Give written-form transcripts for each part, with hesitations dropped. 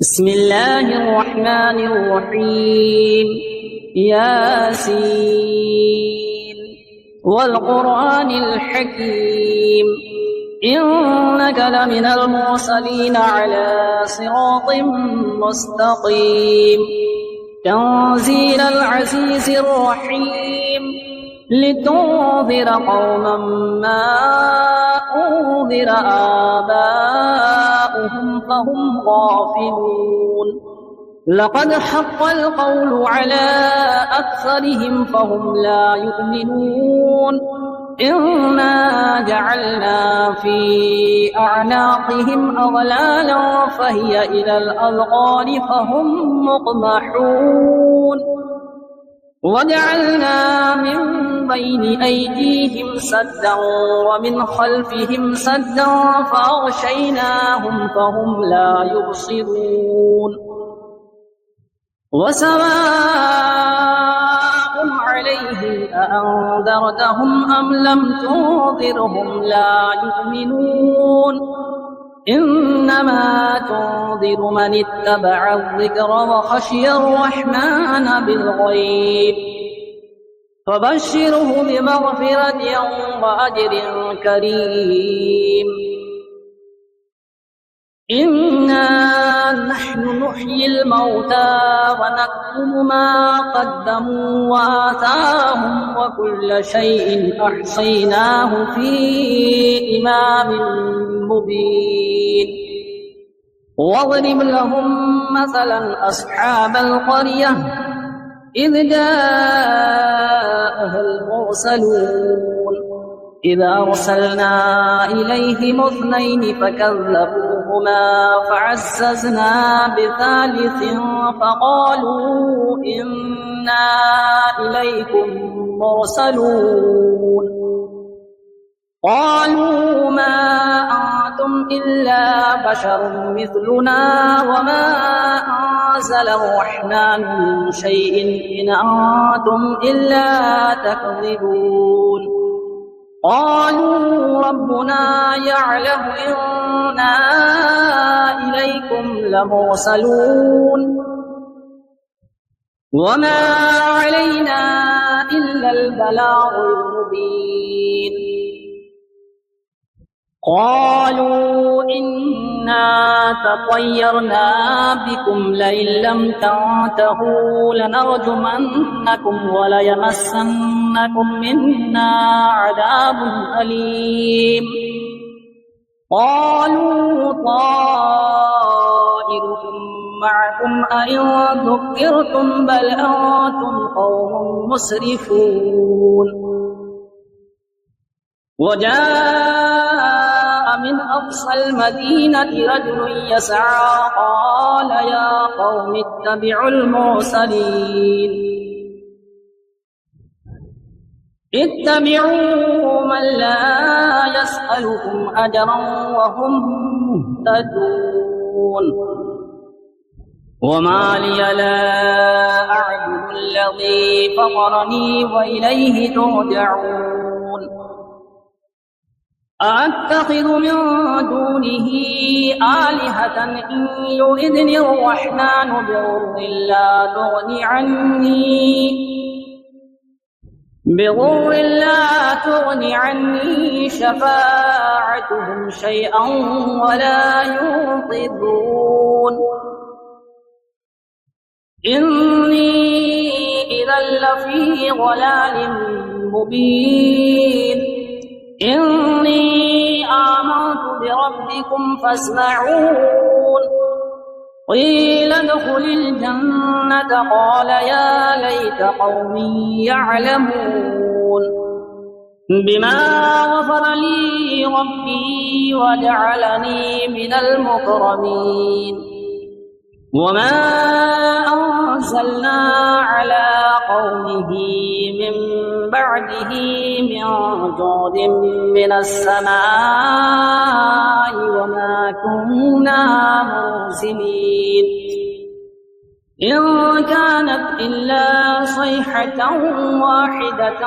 بسم الله الرحمن الرحيم. ياسين والقرآن الحكيم إنك لمن المرسلين على صراط مستقيم تنزيل العزيز الرحيم لتنذر قوما ما أنذر آباؤهم فهم غافلون لقد حق القول على أكثرهم فهم لا يؤمنون إنا جعلنا في أعناقهم أغلالا فهي إلى الأذقان فهم مقمحون وجعلنا من بين أيديهم سدا ومن خلفهم سدا فأغشيناهم فهم لا يبصرون وسواء عليهم أأنذرتهم أم لم تنذرهم لا يؤمنون إنما تنذر من اتبع الذكر وخشي الرحمن بالغيب فبشره بمغفرة وأجر كريم إنا نحن نحيي الموتى ونكتب ما قدموا وآثارهم وكل شيء أحصيناه في إمام مبين واضرب لهم مثلا أصحاب القرية إذ جاءها المرسلون إذ أرسلنا إليهم اثنين فكذبوهما فعززنا بثالث فقالوا إنا إليكم مرسلون قالوا ما أنتم إلا بشر مثلنا وما أنزل الرحمن من شيء إن أنتم إلا تكذبون قالوا ربنا يعلم إنا إليكم لمرسلون وما علينا إلا البلاغ المبين قالوا إنا تطيرنا بكم لئن لم تنتهوا لنرجمنكم وليمسنكم منا عذاب أليم قالوا طائركم معكم أئن ذكرتم بل أنتم قوم مسرفون وجاء من أقصى المدينة رجل يسعى قال يا قوم اتبعوا المرسلين اتبعوا من لا يسألكم أجرا وهم مهتدون وما لي لا أعبد الذي فطرني وإليه ترجعون أأتخذ من دونه آلهة إن يردني الرحمن بضر لا تغني عني شفاعتهم شيئا ولا ينقذون إني إذا لفي ضلال مبين إني آمنت بربكم فاسمعون قيل ادخل الجنة قال يا ليت قومي يعلمون بما غفر لي ربي وجعلني من المكرمين وما أنزلنا على قومه من بعده من جود من السماء وما كنا منزلين إن كانت إلا صيحة واحدة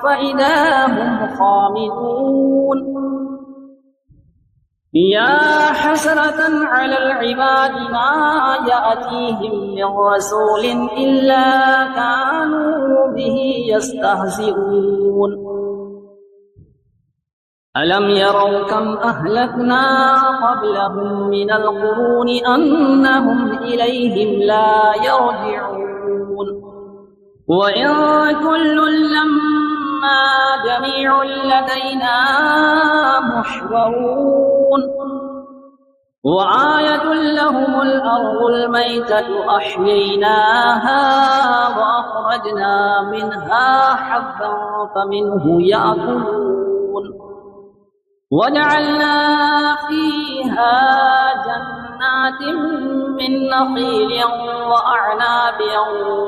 فإذا هم خامدون يا حسرة على العباد ما يأتيهم من رسول إلا كانوا به يستهزئون ألم يروا كم أهلكنا قبلهم من القرون أنهم إليهم لا يرجعون وإن كل لما جميع لدينا محضرون وآية لهم الأرض الميتة أحييناها وأخرجنا منها حبا فمنه يأكلون وجعلنا فيها جنات من نخيل وأعناب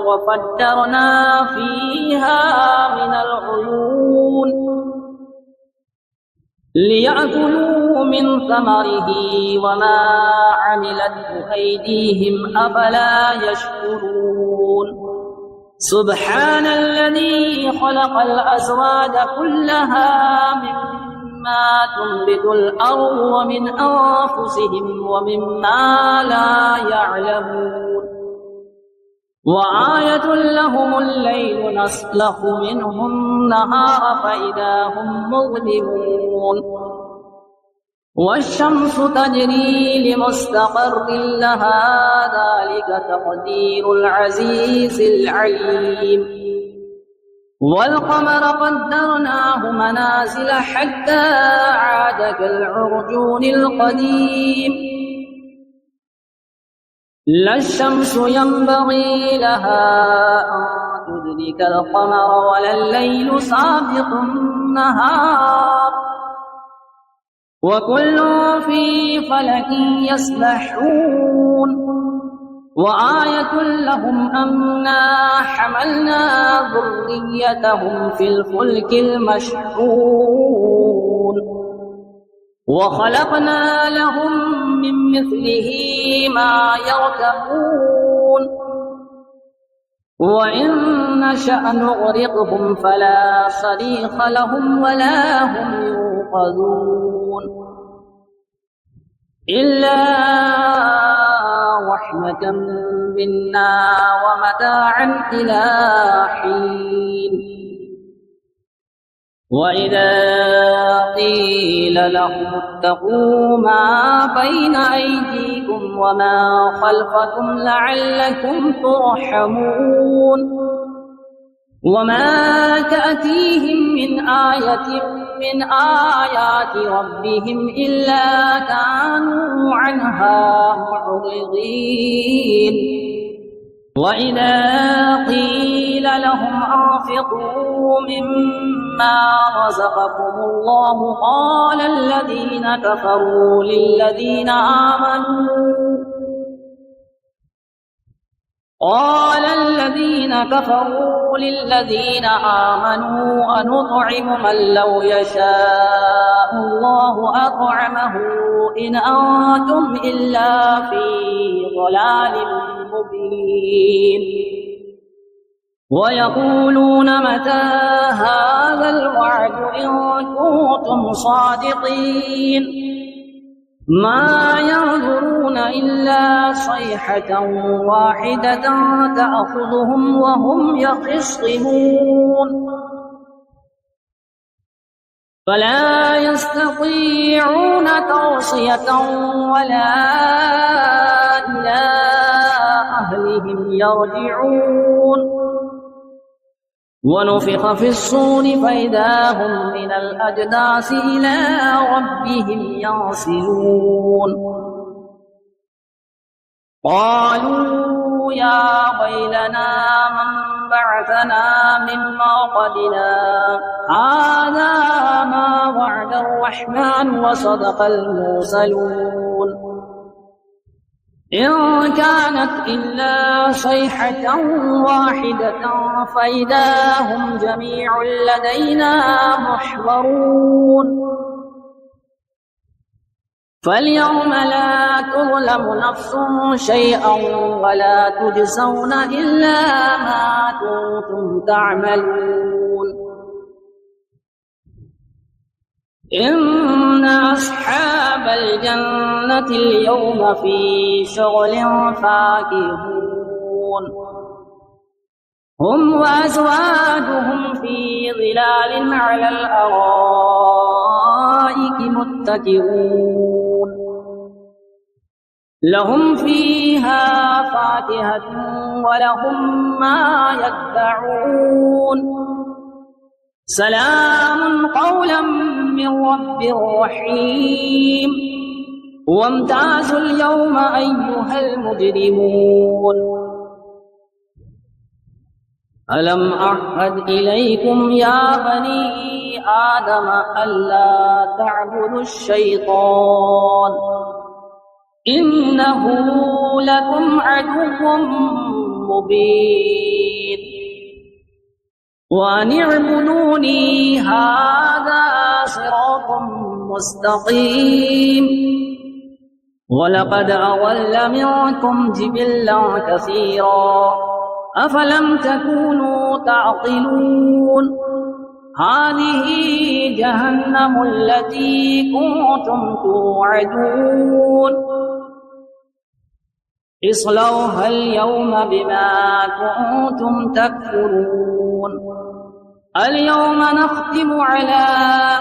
وفجرنا فيها من العيون ليأكلوا من ثمره وما عملته أيديهم أفلا يشكرون سبحان الذي خلق الأزواج كلها مما تنبت الأرض ومن أنفسهم ومما لا يعلمون وآية لهم الليل نسلخ منه النهار فإذا هم مظلمون والشمس تجري لمستقر لها ذلك تقدير العزيز العليم والقمر قدرناه منازل حتى عاد كالعرجون القديم لا الشمس ينبغي لها أن تدرك القمر ولا الليل سابق النهار وكل في فلك يسبحون وآية لهم أنا حملنا ذريتهم في الفلك المشحون وخلقنا لهم من مثله ما يركبون وإن نشأ نغرقهم فلا صريخ لهم ولا هم ينقذون إلا رحمة منا ومتاعا إلى حين وإذا قيل لهم اتقوا ما بين أيديكم وما خلفكم لعلكم ترحمون وما تأتيهم من آية من آيات ربهم إلا كانوا عنها معرضين وإذا قيل لهم أنفقوا مما رزقكم الله قال الذين كفروا للذين آمنوا أنطعم من لو يشاء الله أطعمه إن أنتم إلا في ضلال مبين ويقولون متى هذا الوعد إن كنتم صادقين ما ينظرون إلا صيحة واحدة تأخذهم وهم يخصمون فلا يستطيعون توصية ولا إلى أهلهم يرجعون ونفخ في الصور فإذا هم من الأجداث إلى ربهم ينسلون قالوا يا ويلنا من بعثنا من مرقدنا هذا ما وعد الرحمن وصدق المرسلون إن كانت إلا صيحة واحدة فإذا هم جميع لدينا محضرون فاليوم لا تظلم نفس شيئا ولا تجزون إلا ما كنتم تعملون إن أصحاب الجنة اليوم في شغل فاكهون هم وأزواجهم في ظلال على الأرائك متكئون لهم فيها فاكهة ولهم ما يدعون سلام قولا من رب رحيم وامتازوا اليوم أيها المجرمون ألم أعهد إليكم يا بني آدم ألا تعبدوا الشيطان إنه لكم عدو مبين وأن اعبدوني هذا صراط مستقيم ولقد أضل منكم جبلا كثيرا أفلم تكونوا تعقلون هذه جهنم التي كنتم توعدون اصلوها اليوم بما كنتم تكفرون اليوم نختم على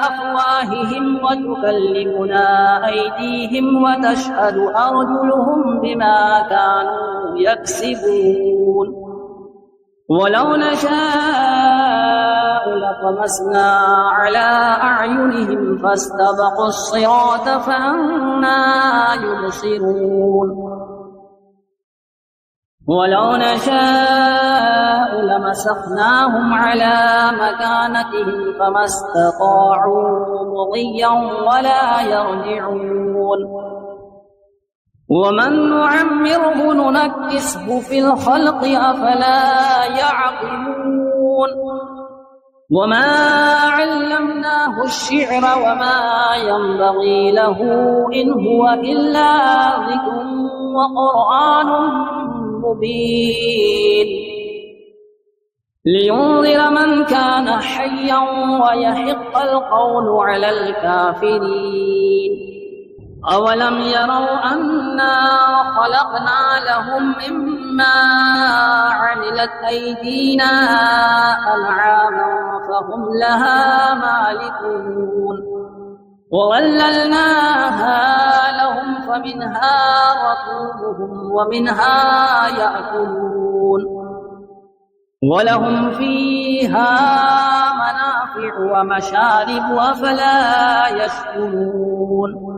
أفواههم وتكلمنا أيديهم وتشهد أرجلهم بما كانوا يكسبون ولو نشاء لطمسنا على أعينهم فاستبقوا الصراط فأنى يبصرون ولو نشاء لمسخناهم على مكانتهم فما استطاعوا مضيا ولا يرجعون ومن نعمره ننكسه في الخلق أفلا يعقلون وما علمناه الشعر وما ينبغي له إن هو إلا ذكر وقرآن مبين لينذر من كان حيا ويحق القول على الكافرين أولم يروا أنا خلقنا لهم مما عملت أيدينا أنعاما فهم لها مالكون وظللناها لهم فمنها ركوبهم ومنها يأكلون ولهم فيها منافع ومشارب أفلا يشكرون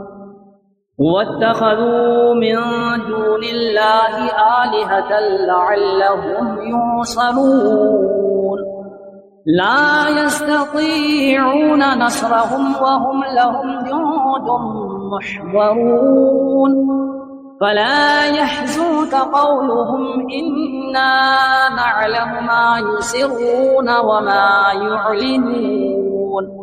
واتخذوا من دون الله آلهة لعلهم ينصرون لا يستطيعون نصرهم وهم لهم جند محضرون فلا يحزنك قولهم إنا نعلم ما يسرون وما يعلنون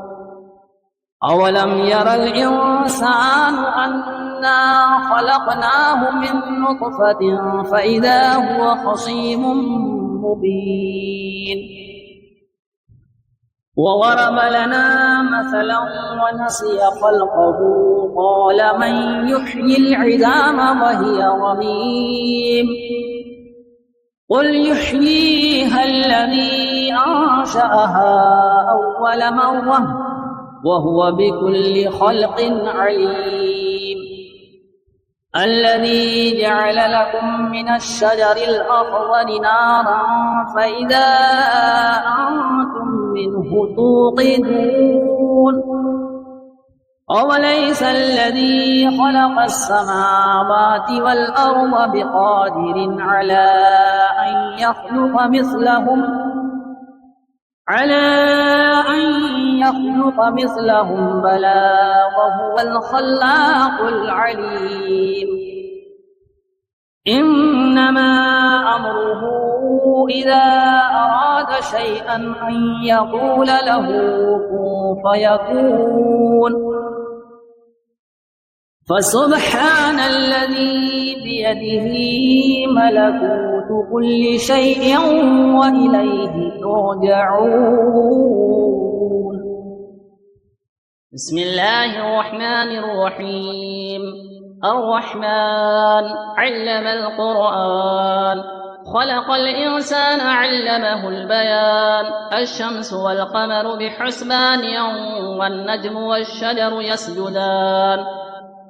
أولم ير الإنسان أنا خلقناه من نطفة فإذا هو خصيم مبين وضرب لنا مثلا ونسي خلقه قال من يحيي العظام وهي رميم قل يحييها الذي أنشأها أول مرة وهو بكل خلق عليم الذي جعل لكم من الشجر الأخضر نارا فإذا أنتم منه توقدون أوليس الذي خلق السماوات والأرض بقادر على أن يخلق مثلهم بلى وهو الخلاق العليم إنما أمره إذا أراد شيئا أن يقول له كن فيكون فسبحان الذي بيده ملكوت كل شيء وإليه ترجعون بسم الله الرحمن الرحيم. الرحمن علم القرآن، خلق الإنسان علمه البيان. الشمس والقمر بحسبان والنجم والشجر يسجدان.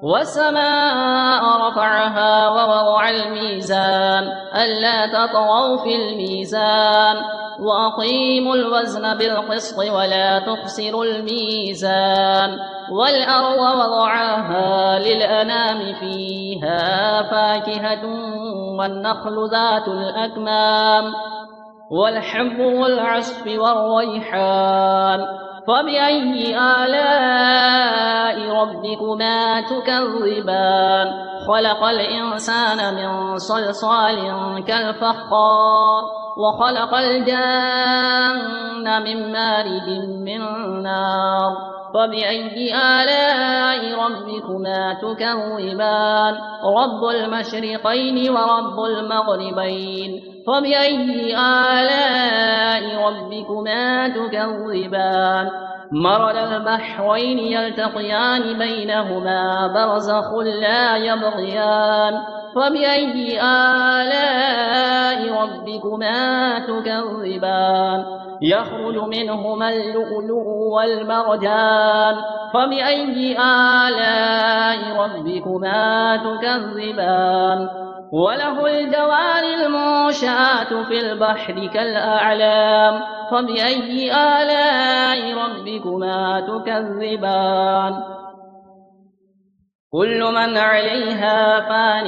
والسماء رفعها ووضع الميزان ألا تطغوا في الميزان وأقيموا الوزن بالقسط ولا تخسروا الميزان. والأرض وضعها للأنام فيها فاكهة والنخل ذات الأكمام والحب والعصف والريحان. فبأي آلاء ربكما تكذبان؟ خلق الإنسان من صلصال كالفخار وخلق الجن من مارج من نار. فبأي آلاء ربكما تكذبان؟ رب المشرقين ورب المغربين. فبأي آلاء ربكما تكذبان؟ مرج البحرين يلتقيان بينهما برزخ لا يبغيان. فبأي آلاء ربكما تكذبان؟ يخرج منهما اللؤلؤ والمرجان. فبأي آلاء ربكما تكذبان؟ وله الجوار المنشآت في البحر كالأعلام. فبأي آلاء ربكما تكذبان؟ كل من عليها فان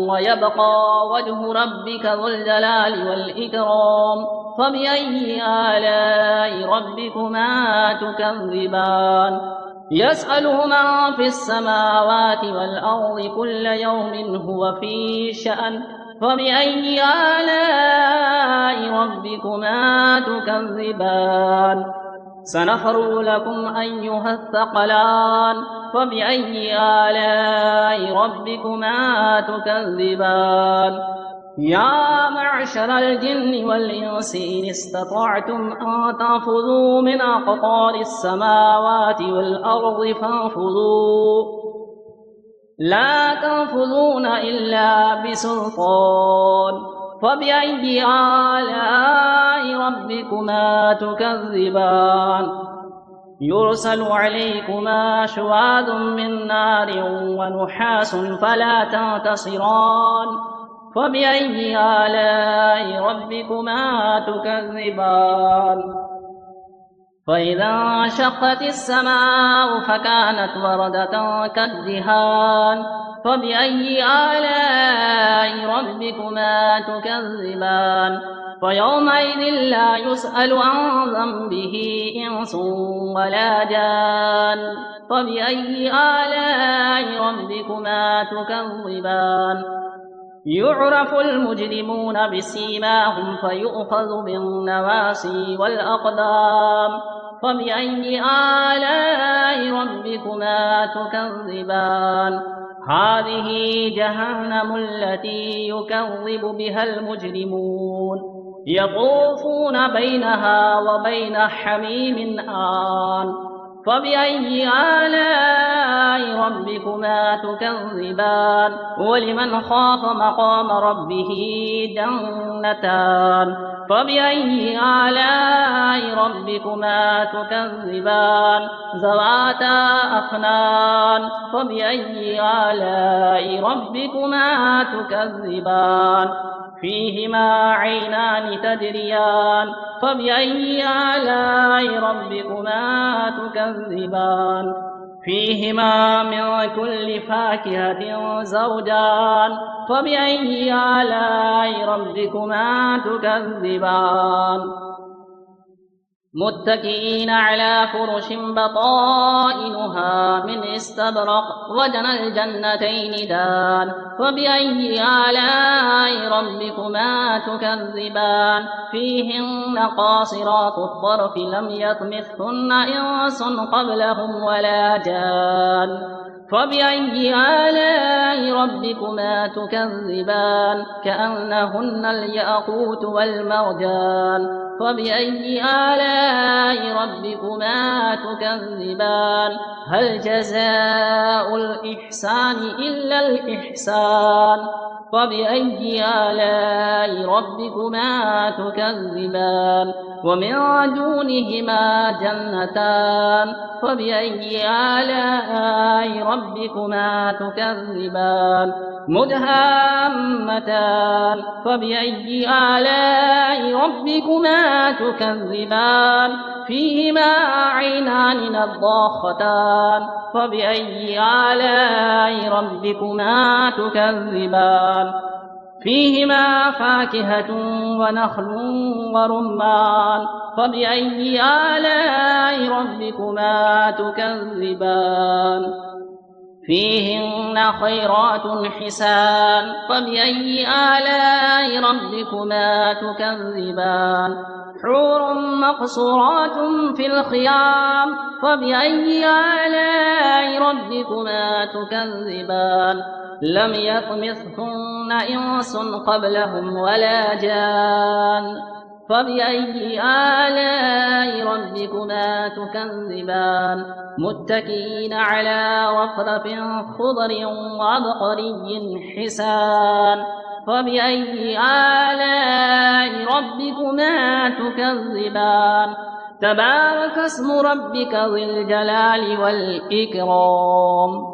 ويبقى وجه ربك ذو الجلال والإكرام. فبأي آلاء ربكما تكذبان؟ يسأله من في السماوات والأرض كل يوم هو في شأن. فبأي آلاء ربكما تكذبان؟ سنفرغ لكم أيها الثقلان. فبأي آلاء ربكما تكذبان؟ يا معشر الجن والإنس إن استطعتم أن تنفذوا من أقطار السماوات والأرض فانفذوا، لا تنفذون إلا بسلطان. فبأي آلاء ربكما تكذبان؟ يرسل عليكما شواظ من نار ونحاس فلا تنتصران. فبأي آلاء ربكما تكذبان؟ فإذا انشقت السماء فكانت وردة كالدهان. فبأي آلاء ربكما تكذبان؟ فيومئذ لا يسأل عن ذنبه إنس ولا جان. فبأي آلاء ربكما تكذبان؟ يعرف المجرمون بسيماهم فيؤخذ بالنواصي والأقدام. فبأي آلاء ربكما تكذبان؟ هذه جهنم التي يكذب بها المجرمون يطوفون بينها وبين حميم آن. فبأي آلاء ربكما تكذبان؟ ولمن خاف مقام ربه جنتان. فبأي آلاء ربكما تكذبان؟ ذواتا أفنان. فبأي آلاء ربكما تكذبان؟ فيهما عينان تجريان. فبأي آلاء ربكما تكذبان؟ فيهما من كل فاكهة زوجان. فبأي آلاء ربكما تكذبان؟ متكئين على فرش بطائنها من استبرق وجنى الجنتين دان. فبأي آلاء ربكما تكذبان؟ فيهن قاصرات الطرف لم يطمثهن إنس قبلهم ولا جان. فبأي آلاء ربكما تكذبان كأنهن الياقوت والمرجان فبأي آلاء ربكما تكذبان هل جزاء الإحسان إلا الإحسان فبأي آلاء ربكما تكذبان ومن دونهما جنتان فبأي آلاء ربكما تكذبان مدهامتان فبأي آلاء ربكما تكذبان فيهما عينان نضاختان فبأي آلاء ربكما تكذبان فيهما فاكهة ونخل ورمان فبأي آلاء ربكما تكذبان فيهن خيرات حسان فبأي آلاء ربكما تكذبان حور مقصورات في الخيام فبأي آلاء ربكما تكذبان لم يطمثهن إنس قبلهم ولا جان فبأي آلاء ربكما تكذبان متكئين على رفرف خضر وعبقري حسان فبأي آلاء ربكما تكذبان تبارك اسم ربك ذي الجلال والإكرام